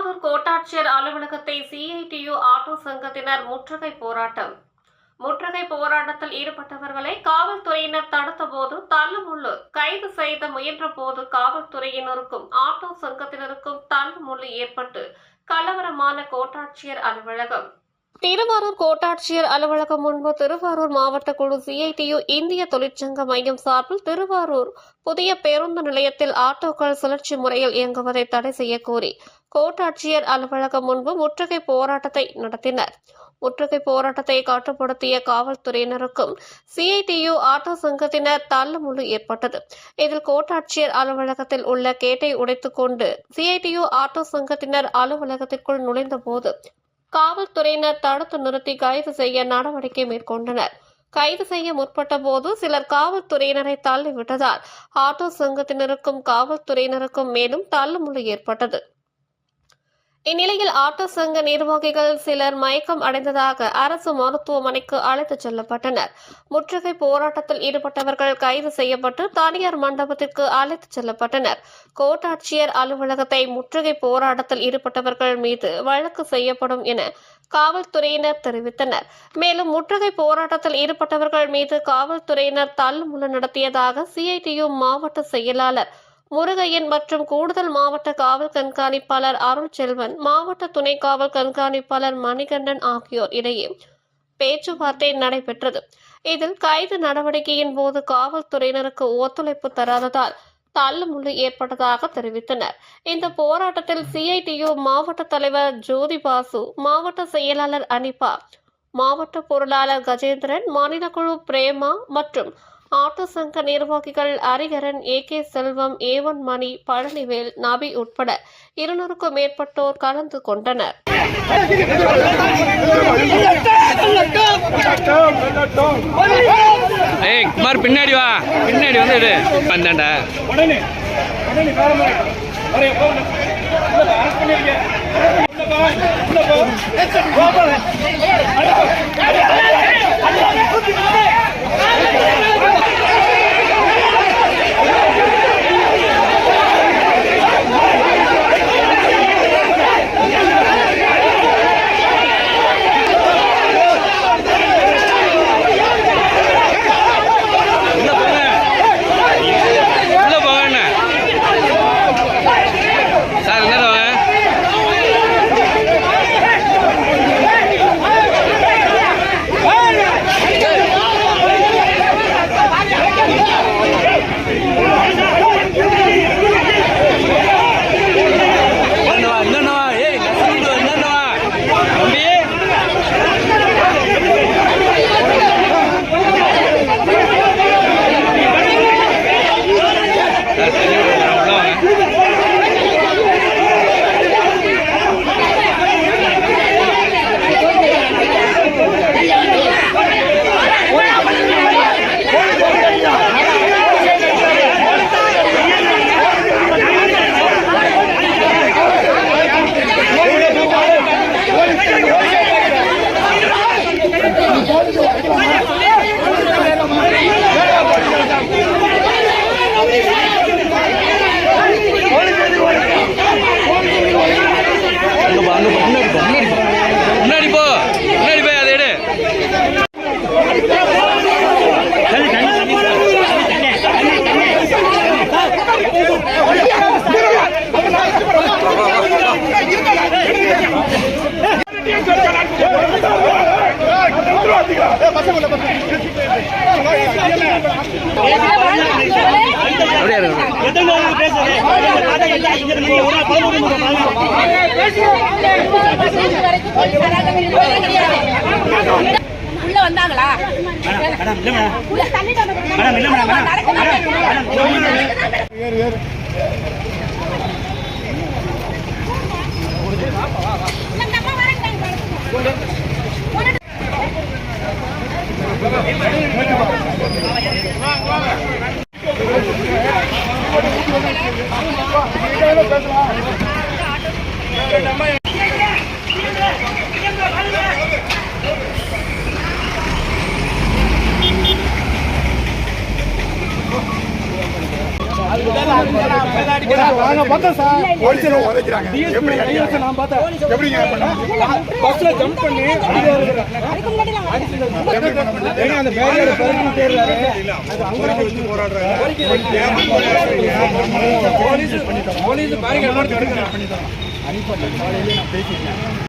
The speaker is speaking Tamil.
திருவாரூர் கோட்டாட்சியர் அலுவலகத்தை சிஐடியு ஆட்டோ சங்கத்தினர் முற்றுகை போராட்டம். முற்றுகை போராட்டத்தில் ஈடுபட்டவர்களை காவல்துறையினர் தடுத்தபோது தள்ளுமுள்ளு கைது செய்த முயன்ற போது காவல்துறையினருக்கும் ஆட்டோ சங்கத்தினருக்கும் தள்ளுமுள்ளு ஏற்பட்டு கலவரமான கோட்டாட்சியர் அலுவலகம். திருவாரூர் கோட்டாட்சியர் அலுவலகம் முன்பு திருவாரூர் மாவட்ட குழு சிஐடியு இந்திய தொழிற்சங்க மையம் சார்பில் திருவாரூர் புதிய பேருந்து நிலையத்தில் ஆட்டோக்கள் சுழற்சி முறையில் இயங்குவதை தடை செய்ய கோரி கோட்டாட்சியர் அலுவலகம் முன்பு முற்றுகை போராட்டத்தை நடத்தினர். முற்றுகை போராட்டத்தை கட்டுப்படுத்திய காவல்துறையினருக்கும் சிஐடியு ஆட்டோ சங்கத்தினர் தள்ளுமுள்ளு ஏற்பட்டது. இதில் கோட்டாட்சியர் அலுவலகத்தில் உள்ள கேட்டை உடைத்துக் கொண்டு சிஐடியு ஆட்டோ சங்கத்தினர் அலுவலகத்திற்குள் நுழைந்தபோது காவல்துறையினர் தடுத்து நிறுத்தி கைது செய்ய நடவடிக்கை மேற்கொண்டனர். கைது செய்ய முற்பட்ட போது சிலர் காவல்துறையினரை தள்ளிவிட்டதால் ஆட்டோ சங்கத்தினருக்கும் காவல்துறையினருக்கும் மேலும் தள்ளுமுள்ளு ஏற்பட்டது. இந்நிலையில் ஆட்டோ சங்க நிர்வாகிகள் சிலர் மயக்கம் அடைந்ததாக அரசு மருத்துவமனைக்கு அழைத்துச் செல்லப்பட்டனர். முற்றுகை போராட்டத்தில் ஈடுபட்டவர்கள் கைது செய்யப்பட்டு தனியார் மண்டபத்திற்கு அழைத்துச் செல்லப்பட்டனர். கோட்டாட்சியர் அலுவலகத்தை முற்றுகை போராட்டத்தில் ஈடுபட்டவர்கள் மீது வழக்கு செய்யப்படும் என காவல்துறையினர் தெரிவித்தனர். மேலும் முற்றுகை போராட்டத்தில் ஈடுபட்டவர்கள் மீது காவல்துறையினர் தள்ளுமுள்ளு நடத்தியதாக சிஐடியு மாவட்ட செயலாளர் முருகையன் மற்றும் கூடுதல் மாவட்ட காவல் கண்காணிப்பாளர் அருள்செல்வன், மாவட்ட துணை காவல் கண்காணிப்பாளர் மணிகண்டன் ஆகியோர் இடையே பேச்சுவார்த்தை நடைபெற்றது. இதில் கைது நடவடிக்கையின் போது காவல்துறையினருக்கு ஒத்துழைப்பு தராததால் தள்ளுமுள்ளு ஏற்பட்டதாக தெரிவித்தனர். இந்த போராட்டத்தில் சிஐடியு மாவட்ட தலைவர் ஜோதி பாசு, மாவட்ட செயலாளர் அனிபா, மாவட்ட பொருளாளர் கஜேந்திரன், மாநில குழு பிரேமா மற்றும் ஆட்டோ சங்க நிர்வாகிகள் அரிகரன், ஏகே செல்வம், ஏவன் மணி, பழனிவேல், நபி உட்பட 200க்கும் மேற்பட்டோர் கலந்து கொண்டனர். குமார் பின்னாடி வா, பின்னாடி வந்து வந்தாண்டா. முன்னாடி போ, முன்னாடி போய் அதை எடு. உள்ள வந்தாங்களா? அது நாங்க பார்த்தோம் சார். போலீஸ்ல உதைக்கிறாங்க. எப்படி அடிக்கிறாங்க? நான் பார்த்தேன். எப்படிங்க பஸ்ல ஜம்ப் பண்ணி அந்த பேரியோட பறந்து தேர்றாரு. அது அங்க வச்சு போராடுறாங்க. போலீஸ் பேரிகேட் பண்ணி தரோம். அனுப்பி காலையில நான் பேசிட்டேன்.